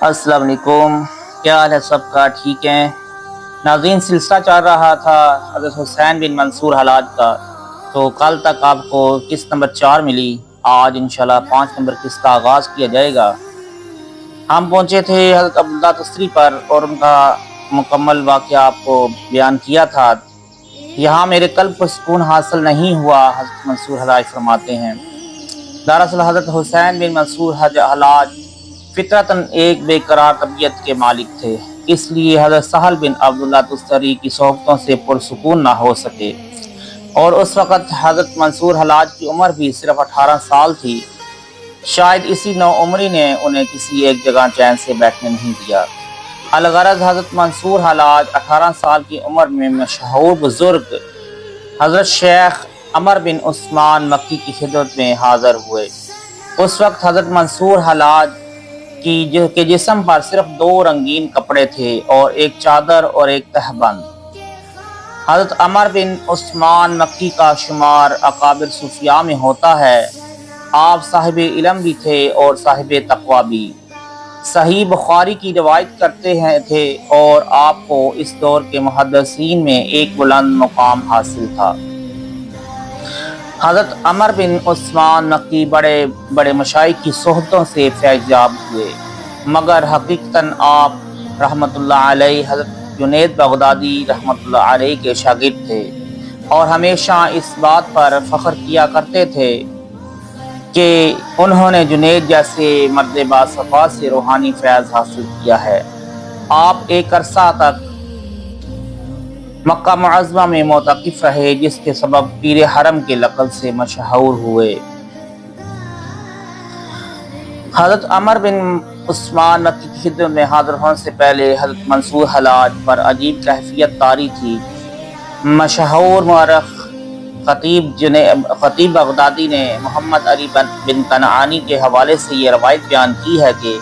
अस्सलाम वालेकुम। क्या हाल है सबका? ठीक हैं नाज़रीन। सिलसिला चल रहा था हज़रत हुसैन बिन मंसूर हलाज का। तो कल तक आपको किस्त नंबर 4 मिली। आज इंशाल्लाह 5 नंबर किस्त का आगाज़ किया जाएगा। हम पहुँचे थे हज़रत अब्दुल्ला तस्तरी पर और उनका मुकम्मल वाक़या आपको बयान किया था। यहाँ मेरे कल्ब को सुकून हासिल नहीं हुआ। हज़रत मंसूर हलाज फरमाते हैं, दरअसल हज़रत हुसैन बिन मंसूर हलाज फितरतन एक बेकरार तबीयत के मालिक थे, इसलिए हज़रत सहल बिन अब्दुल्ला तुस्तरी की सोहबतों से पुरसुकून ना हो सके। और उस वक़्त हज़रत मंसूर हलाज की उम्र भी सिर्फ 18 साल थी। शायद इसी नौउम्री ने उन्हें किसी एक जगह चैन से बैठने नहीं दिया। अलगरज हज़रत मंसूर हलाज 18 साल की उम्र में मशहूर बुजुर्ग हज़रत शेख अमर बिन उस्मान मक्की की खिदमत में हाज़िर हुए। उस वक्त हज़रत मंसूर हलाज के जिस्म पर सिर्फ 2 रंगीन कपड़े थे और एक चादर और एक तहबंद। हज़रत अमर बिन उस्मान मक्की का शुमार अकाबिर सूफिया में होता है। आप साहिब इल्म भी थे और साहिब तक़वा भी। सही बुखारी की रिवायत करते थे और आपको इस दौर के मुहद्दिसीन में एक बुलंद मुकाम हासिल था। हज़रत अमर बिन उस्मान मक्की बड़े बड़े मशाइख की सोहबतों से फैज़याब हुए, मगर हकीकतन आप रहमतुल्लाह अलैह हज़रत जुनैद बगदादी रहमतुल्लाह अलैह के शागिर्द थे और हमेशा इस बात पर फ़ख्र किया करते थे कि उन्होंने जुनैद जैसे मर्द बासफ़ा से रूहानी फैज़ हासिल किया है। आप एक अरसा तक मक्का मुअज़्ज़मा में मोतक़िफ़ रहे, जिसके सबब पीर हरम के लक़ब से मशहूर हुए। हज़रत अमर बिन उस्मान मक्की की खिदमत में हाज़िर होने से पहले हज़रत मंसूर हलाज पर अजीब कैफियत तारी थी। मशहूर मौरख़ ख़तीब बगदादी ने मोहम्मद अली बिन कनानी के हवाले से ये रवायत बयान की है कि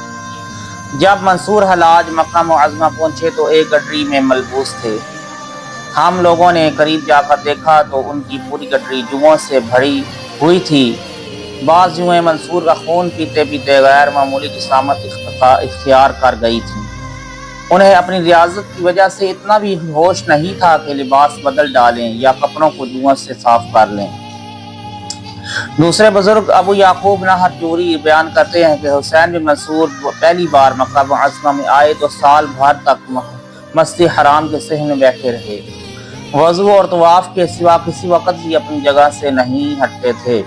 जब मंसूर हलाज मक्का मुअज़्ज़मा पहुँचे तो एक गठरी में मलबूस थे। हम लोगों ने करीब जाकर देखा तो उनकी पूरी गठरी जुओं से भरी हुई थी। बाज़ जुएं मंसूर का खून पीते पीते गैर मामूली जिसामत इख्तियार कर गई थीं। उन्हें अपनी रियाजत की वजह से इतना भी होश नहीं था कि लिबास बदल डालें या कपड़ों को जुओं से साफ कर लें। दूसरे बुजुर्ग अबू याकूब नहरजूरी बयान करते हैं कि हुसैन बिन मंसूर पहली बार मक्का मुअज़्ज़मा में आए तो साल भर तक मस्जिद हराम के सहन में बैठे रहे। वज़ू और तवाफ़ के सिवा किसी वक़्त भी अपनी जगह से नहीं हटते थे।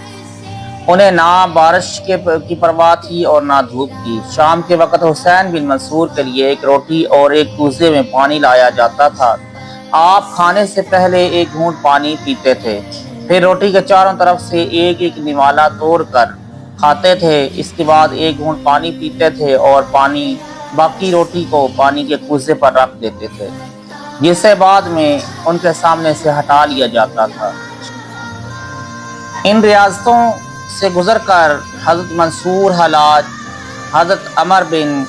उन्हें ना बारिश की परवाह थी और ना धूप की। शाम के वक़्त हुसैन बिन मंसूर के लिए एक रोटी और एक कूज़े में पानी लाया जाता था। आप खाने से पहले एक घूंट पानी पीते थे, फिर रोटी के चारों तरफ से एक एक निवाला तोड़कर खाते थे। इसके बाद एक घूंट पानी पीते थे और बाकी रोटी को पानी के कूज़े पर रख देते थे, जिसे बाद में उनके सामने से हटा लिया जाता था। इन रियासतों से गुजर कर हज़रत मंसूर हलाज हज़रत अमर बिन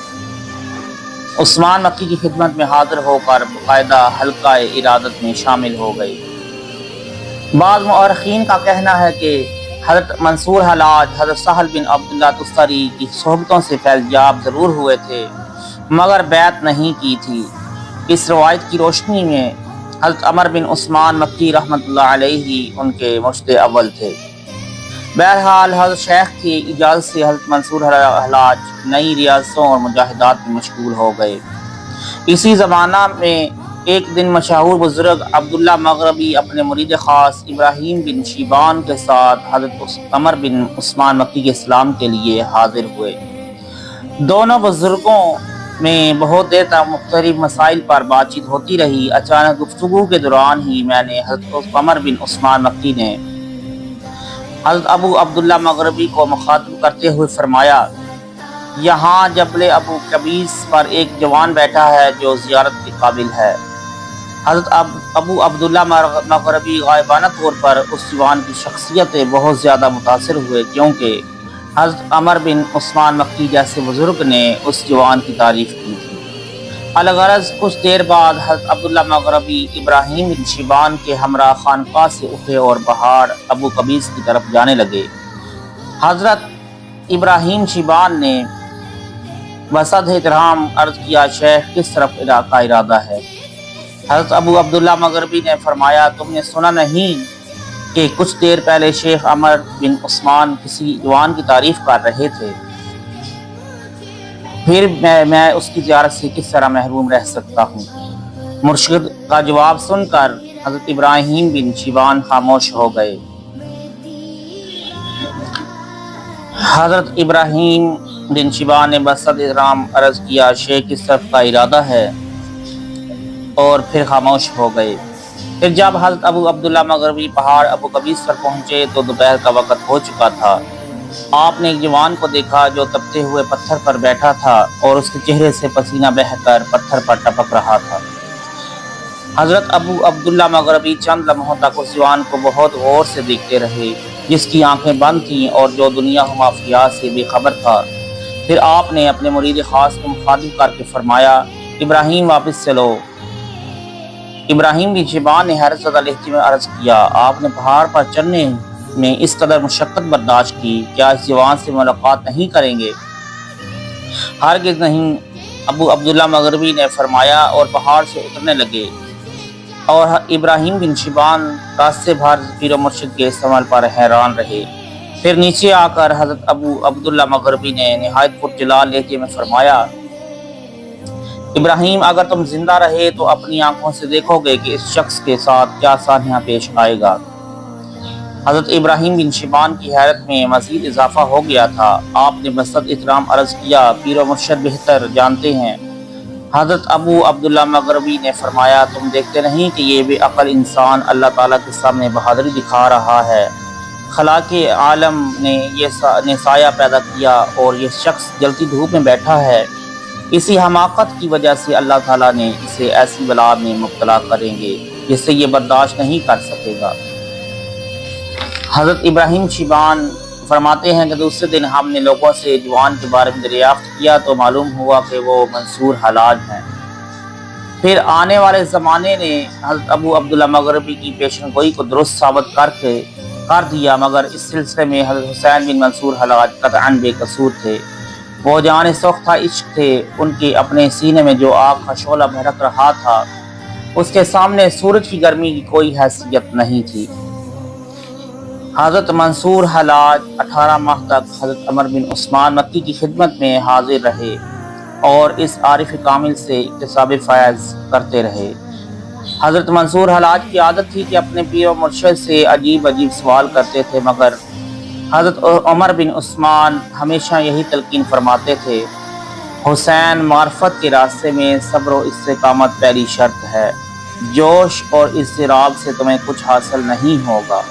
उस्मान मक्की की खिदमत में हाज़िर होकर बाकायदा हल्का इरादत में शामिल हो गए। बाज़ मुअर्रिखीन का कहना है कि हज़रत मंसूर हलाज हज़रत सहल बिन अब्दुल्ला तुस्तरी की सोहबतों से फैज़याब ज़रूर हुए थे, मगर बैत नहीं की थी। इस रवायत की रोशनी में हज़रत अमर बिन उस्मान मक्की रहमतुल्लाह अलैहि उनके मुर्शिद अव्वल थे। बहरहाल हज़रत शेख की इजाज़त से हज़रत मंसूर हलाज नई रियासतों और मुजाहिदात में मशगूल हो गए। इसी ज़माना में एक दिन मशहूर बुजुर्ग अब्दुल्ला मग़रबी अपने मुरीद ख़ास इब्राहीम बिन शिबान के साथ हज़रत अमर बिन उस्मान मक्की के इस्लाम के लिए हाज़िर हुए। दोनों बुजुर्गों में बहुत देर तक मुख्तलिफ मसाइल पर बातचीत होती रही। अचानक गुफ्तगू के दौरान ही मैंने हज़रत अमर बिन उस्मान मक्की ने हज़रत अबू अब्दुल्ला मग़रबी को मुखातिब करते हुए फरमाया, यहाँ जबल अबू कबीस पर एक जवान बैठा है जो ज़ियारत के काबिल है। हज़रत अबू अब्दुल्ला मग़रबी गायबाना तौर पर उस जवान की शख्सियत से बहुत ज़्यादा मुतासिर हुए, क्योंकि हज़रत अमर बिन उस्मान मक्की जैसे बुज़ुर्ग ने उस जवान की तारीफ़ की थी। अलगरज कुछ देर बाद हज़रत अब्दुल्ला मग़रबी इब्राहीम बिन शिबान के हमरा खानक़ाह से उठे और पहाड़ अबू कबीस की तरफ जाने लगे। हज़रत इब्राहीम शिबान ने बसद एहतराम अर्ज किया, शेख किस तरफ का इरादा है? हज़रत अबू अब्दुल्ला मगरबी ने फरमाया, तुमने सुना नहीं कि कुछ देर पहले शेख अमर बिन उस्मान किसी जवान की तारीफ कर रहे थे, फिर मैं उसकी ज़ियारत से किस तरह महरूम रह सकता हूँ? मुर्शिद का जवाब सुनकर हज़रत इब्राहीम बिन शिबान खामोश हो गए। हज़रत इब्राहीम बिन शिबान ने बसद एहतराम अर्ज किया, शेख किस तरफ का इरादा है? और फिर खामोश हो गए। फिर जब हज़रत अबू अब्दुल्ला मगरबी पहाड़ अबू कबीस पर पहुँचे तो दोपहर का वक़्त हो चुका था। आपने एक जवान को देखा जो तपते हुए पत्थर पर बैठा था और उसके चेहरे से पसीना बहकर पत्थर पर टपक रहा था। हज़रत अबू अब्दुल्ला मगरबी चंद लम्हों तक उस जवान को बहुत गौर से देखते रहे, जिसकी आंखें बंद थीं और जो दुनिया माफिया से बेखबर था। फिर आपने अपने मुरीद ख़ास को मुखातिब करके फरमाया, इब्राहीम वापस चलो। इब्राहीम बिन शिबान ने हैरत ज़दा लहजे में अर्ज़ किया, आपने पहाड़ पर चढ़ने में इस कदर मुशक्क़त बर्दाश्त की, क्या इस जवान से मुलाकात नहीं करेंगे? हरगिज़ नहीं, अबू अब्दुल्ला मगरबी ने फरमाया और पहाड़ से उतरने लगे। और इब्राहीम बिन शिबान रास्ते भर पीर मुर्शिद के इस्तेमाल पर हैरान रहे। फिर नीचे आकर हज़रत अबू अब्दुल्ला मगरबी ने निहायत पुरजलाल लहजे में फरमाया, इब्राहीम, अगर तुम जिंदा रहे तो अपनी आंखों से देखोगे कि इस शख्स के साथ क्या सानिया पेश आएगा। हज़रत इब्राहीम बिन शिबान की हैरत में मज़ीद इजाफा हो गया था। आपने बसत इकराम अर्ज़ किया, पीर मुर्शिद बेहतर जानते हैं। हज़रत अबू अब्दुल्ला मगरबी ने फरमाया, तुम देखते नहीं कि ये बेअक़ल इंसान अल्लाह ताला के सामने बहादुरी दिखा रहा है। खलाके आलम ने साया पैदा किया और ये शख्स जलती धूप में बैठा है। इसी हमाकत की वजह से अल्लाह ताला ने इसे ऐसी बला में मुब्तला करेंगे जिससे ये बर्दाश्त नहीं कर सकेगा। हज़रत इब्राहीम शिबान फरमाते हैं कि दूसरे दिन हमने लोगों से जवान के बारे में दरियाफ्त किया तो मालूम हुआ कि वो मंसूर हलाज हैं। फिर आने वाले ज़माने ने हज़रत अबू अब्दुल्ला मगरबी की पेशनगोई को दुरुस्त साबित कर दिया, मगर इस सिलसिले में हज़रत हुसैन बिन मंसूर हलाज कतअन बेकसूर थे। वो जाने सोख्ता इश्क थे। उनके अपने सीने में जो आग का शोला भड़क रहा था, उसके सामने सूरज की गर्मी की कोई हैसियत नहीं थी। हज़रत मंसूर हलाज 18 माह तक हज़रत अमर बिन उस्मान मक्की की खिदमत में हाजिर रहे और इस आरिफ कामिल से इक्तिसाब फ़ैज़ करते रहे। हज़रत मंसूर हलाज की आदत थी कि अपने पीर और मुर्शिद से अजीब अजीब सवाल करते थे, मगर हज़रत उमर बिन उस्मान हमेशा यही तलकीन फरमाते थे, हुसैन, मार्फत के रास्ते में सब्र और इस्तिकामत पहली शर्त है। जोश और इज़्तिराब से तुम्हें कुछ हासिल नहीं होगा।